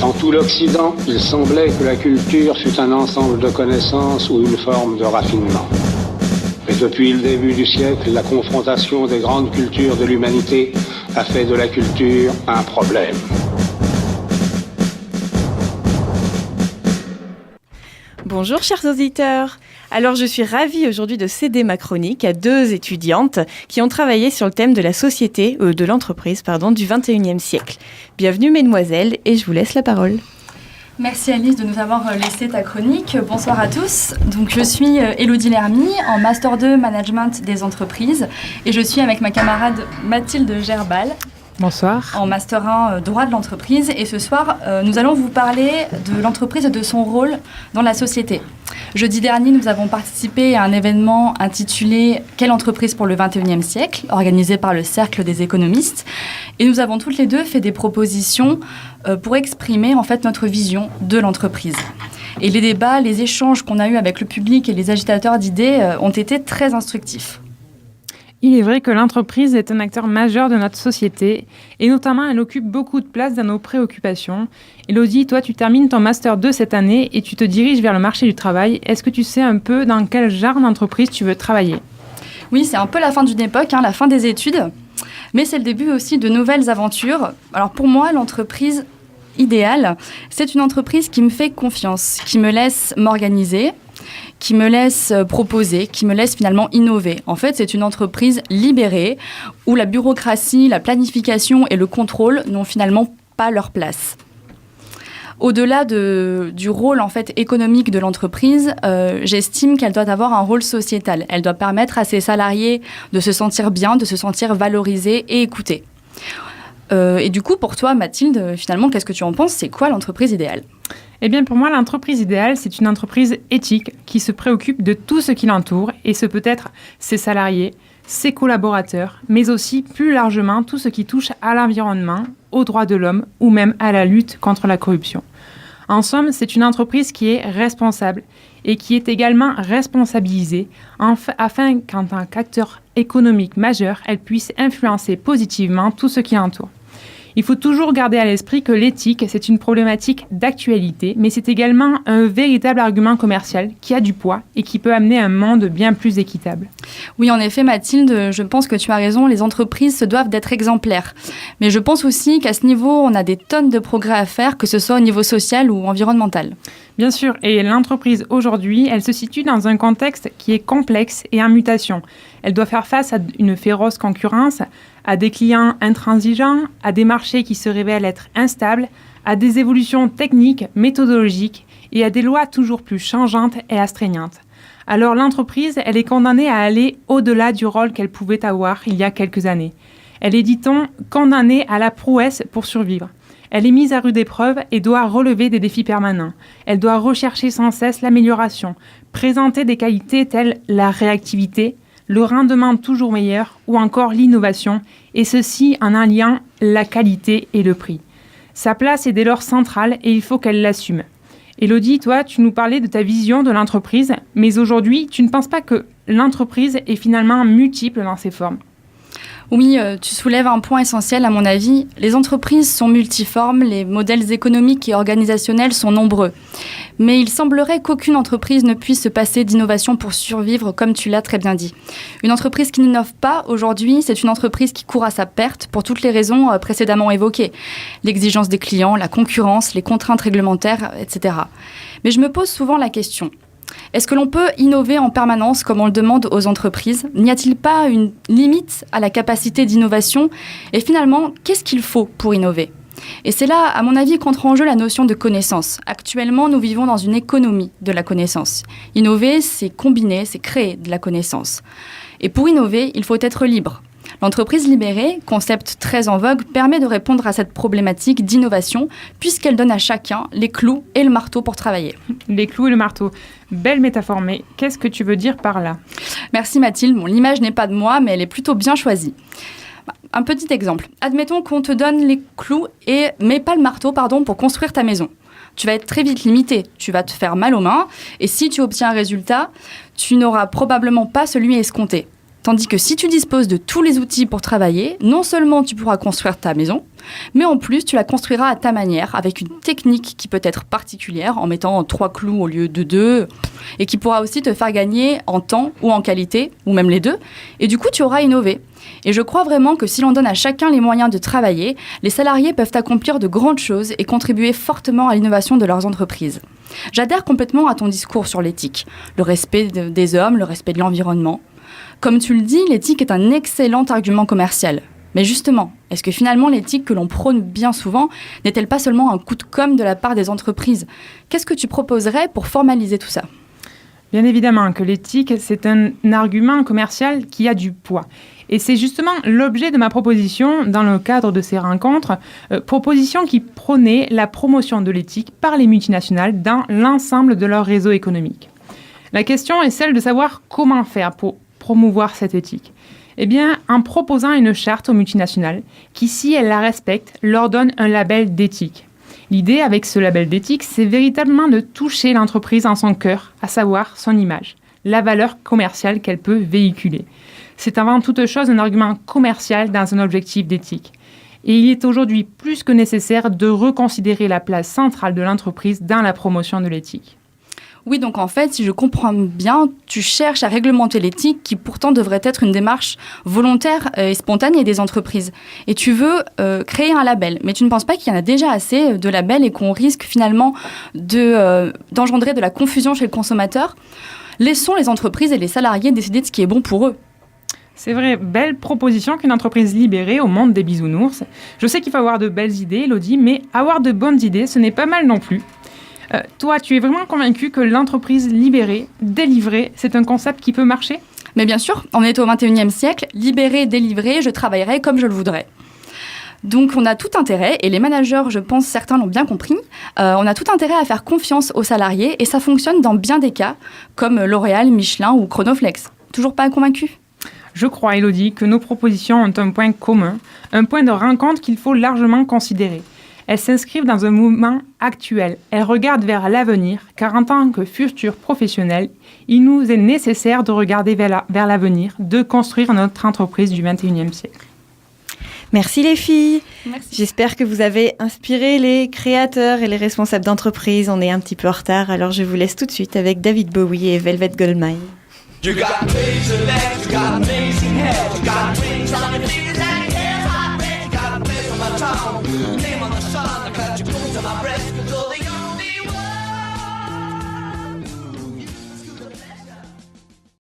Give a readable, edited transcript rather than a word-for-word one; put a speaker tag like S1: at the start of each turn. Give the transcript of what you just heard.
S1: Dans tout l'Occident, il semblait que la culture fût un ensemble de connaissances ou une forme de raffinement. Mais depuis le début du siècle, la confrontation des grandes cultures de l'humanité a fait de la culture un problème.
S2: Bonjour chers auditeurs. Alors je suis ravie aujourd'hui de céder ma chronique à deux étudiantes qui ont travaillé sur le thème de la société, de l'entreprise, du 21e siècle. Bienvenue mesdemoiselles et je vous laisse la parole.
S3: Merci Alice de nous avoir laissé ta chronique. Bonsoir à tous. Donc, je suis Élodie Lermy en Master 2 Management des entreprises et je suis avec ma camarade Mathilde Gerbal.
S4: Bonsoir.
S3: En Master 1 Droit de l'entreprise. Et ce soir, nous allons vous parler de l'entreprise et de son rôle dans la société. Jeudi dernier, nous avons participé à un événement intitulé « Quelle entreprise pour le 21e siècle ?», organisé par le Cercle des économistes. Et nous avons toutes les deux fait des propositions pour exprimer en fait notre vision de l'entreprise. Et les débats, les échanges qu'on a eus avec le public et les agitateurs d'idées ont été très instructifs.
S4: Il est vrai que l'entreprise est un acteur majeur de notre société et notamment elle occupe beaucoup de place dans nos préoccupations. Élodie, toi tu termines ton Master 2 cette année et tu te diriges vers le marché du travail. Est-ce que tu sais un peu dans quel genre d'entreprise tu veux travailler ?
S3: Oui, c'est un peu la fin d'une époque, la fin des études, mais c'est le début aussi de nouvelles aventures. Alors pour moi, l'entreprise idéale, c'est une entreprise qui me fait confiance, qui me laisse m'organiser, qui me laisse proposer, qui me laisse finalement innover. En fait, c'est une entreprise libérée où la bureaucratie, la planification et le contrôle n'ont finalement pas leur place. Au-delà du rôle en fait économique de l'entreprise, j'estime qu'elle doit avoir un rôle sociétal. Elle doit permettre à ses salariés de se sentir bien, de se sentir valorisés et écoutés. Et du coup, pour toi, Mathilde, finalement, qu'est-ce que tu en penses ? C'est quoi l'entreprise idéale ?
S4: Eh bien, pour moi, l'entreprise idéale, c'est une entreprise éthique qui se préoccupe de tout ce qui l'entoure, et ce peut être ses salariés, ses collaborateurs, mais aussi, plus largement, tout ce qui touche à l'environnement, aux droits de l'homme ou même à la lutte contre la corruption. En somme, c'est une entreprise qui est responsable et qui est également responsabilisée afin qu'en tant qu'acteur économique majeur, elle puisse influencer positivement tout ce qui l'entoure. Il faut toujours garder à l'esprit que l'éthique, c'est une problématique d'actualité, mais c'est également un véritable argument commercial qui a du poids et qui peut amener un monde bien plus équitable.
S3: Oui, en effet, Mathilde, je pense que tu as raison, les entreprises se doivent d'être exemplaires. Mais je pense aussi qu'à ce niveau, on a des tonnes de progrès à faire, que ce soit au niveau social ou environnemental.
S4: Bien sûr, et l'entreprise aujourd'hui, elle se situe dans un contexte qui est complexe et en mutation. Elle doit faire face à une féroce concurrence, à des clients intransigeants, à des marchés qui se révèlent être instables, à des évolutions techniques, méthodologiques et à des lois toujours plus changeantes et astreignantes. Alors l'entreprise, elle est condamnée à aller au-delà du rôle qu'elle pouvait avoir il y a quelques années. Elle est, dit-on, condamnée à la prouesse pour survivre. Elle est mise à rude épreuve et doit relever des défis permanents. Elle doit rechercher sans cesse l'amélioration, présenter des qualités telles la réactivité, le rendement toujours meilleur ou encore l'innovation, et ceci en alliant la qualité et le prix. Sa place est dès lors centrale et il faut qu'elle l'assume. Élodie, toi, tu nous parlais de ta vision de l'entreprise, mais aujourd'hui, tu ne penses pas que l'entreprise est finalement multiple dans ses formes ?
S3: Oui, tu soulèves un point essentiel à mon avis. Les entreprises sont multiformes, les modèles économiques et organisationnels sont nombreux. Mais il semblerait qu'aucune entreprise ne puisse se passer d'innovation pour survivre, comme tu l'as très bien dit. Une entreprise qui n'innove pas aujourd'hui, c'est une entreprise qui court à sa perte pour toutes les raisons précédemment évoquées. L'exigence des clients, la concurrence, les contraintes réglementaires, etc. Mais je me pose souvent la question. Est-ce que l'on peut innover en permanence comme on le demande aux entreprises ? N'y a-t-il pas une limite à la capacité d'innovation ? Et finalement, qu'est-ce qu'il faut pour innover ? Et c'est là, à mon avis, qu'entre en jeu la notion de connaissance. Actuellement, nous vivons dans une économie de la connaissance. Innover, c'est combiner, c'est créer de la connaissance. Et pour innover, il faut être libre. L'entreprise libérée, concept très en vogue, permet de répondre à cette problématique d'innovation puisqu'elle donne à chacun les clous et le marteau pour travailler.
S4: Les clous et le marteau. Belle métaphore, mais qu'est-ce que tu veux dire par là ?
S3: Merci Mathilde. Bon, l'image n'est pas de moi, mais elle est plutôt bien choisie. Un petit exemple. Admettons qu'on te donne les clous mais pas le marteau, pour construire ta maison. Tu vas être très vite limité, tu vas te faire mal aux mains et si tu obtiens un résultat, tu n'auras probablement pas celui escompté. Tandis que si tu disposes de tous les outils pour travailler, non seulement tu pourras construire ta maison, mais en plus tu la construiras à ta manière, avec une technique qui peut être particulière, en mettant 3 clous au lieu de 2, et qui pourra aussi te faire gagner en temps ou en qualité, ou même les deux, et du coup tu auras innové. Et je crois vraiment que si l'on donne à chacun les moyens de travailler, les salariés peuvent accomplir de grandes choses et contribuer fortement à l'innovation de leurs entreprises. J'adhère complètement à ton discours sur l'éthique, le respect des hommes, le respect de l'environnement. Comme tu le dis, l'éthique est un excellent argument commercial. Mais justement, est-ce que finalement l'éthique que l'on prône bien souvent n'est-elle pas seulement un coup de com' de la part des entreprises ? Qu'est-ce que tu proposerais pour formaliser tout ça ?
S4: Bien évidemment que l'éthique, c'est un argument commercial qui a du poids. Et c'est justement l'objet de ma proposition dans le cadre de ces rencontres, proposition qui prônait la promotion de l'éthique par les multinationales dans l'ensemble de leur réseau économique. La question est celle de savoir comment faire pour promouvoir cette éthique. Eh bien, en proposant une charte aux multinationales qui, si elles la respectent, leur donne un label d'éthique. L'idée avec ce label d'éthique, c'est véritablement de toucher l'entreprise en son cœur, à savoir son image, la valeur commerciale qu'elle peut véhiculer. C'est avant toute chose un argument commercial dans un objectif d'éthique. Et il est aujourd'hui plus que nécessaire de reconsidérer la place centrale de l'entreprise dans la promotion de l'éthique.
S3: Oui, donc en fait, si je comprends bien, tu cherches à réglementer l'éthique qui pourtant devrait être une démarche volontaire et spontanée des entreprises. Et tu veux créer un label, mais tu ne penses pas qu'il y en a déjà assez de labels et qu'on risque finalement d'engendrer de la confusion chez le consommateur ? Laissons les entreprises et les salariés décider de ce qui est bon pour eux.
S4: C'est vrai, belle proposition qu'une entreprise libérée au monde des bisounours. Je sais qu'il faut avoir de belles idées, Elodie, mais avoir de bonnes idées, ce n'est pas mal non plus. Toi, tu es vraiment convaincue que l'entreprise libérée, délivrée, c'est un concept qui peut marcher ?
S3: Mais bien sûr, on est au 21e siècle, libéré, délivré, je travaillerai comme je le voudrais. Donc on a tout intérêt, et les managers, je pense certains l'ont bien compris, on a tout intérêt à faire confiance aux salariés, et ça fonctionne dans bien des cas, comme L'Oréal, Michelin ou Chronoflex. Toujours pas convaincu ?
S4: Je crois, Elodie, que nos propositions ont un point commun, un point de rencontre qu'il faut largement considérer. Elles s'inscrivent dans un mouvement actuel. Elles regardent vers l'avenir, car en tant que futurs professionnels, il nous est nécessaire de regarder vers l'avenir, de construire notre entreprise du 21e siècle.
S2: Merci les filles.
S3: Merci.
S2: J'espère que vous avez inspiré les créateurs et les responsables d'entreprise. On est un petit peu en retard, alors je vous laisse tout de suite avec David Bowie et Velvet Goldmine.
S5: You got lazy legs, you got lazy head, you got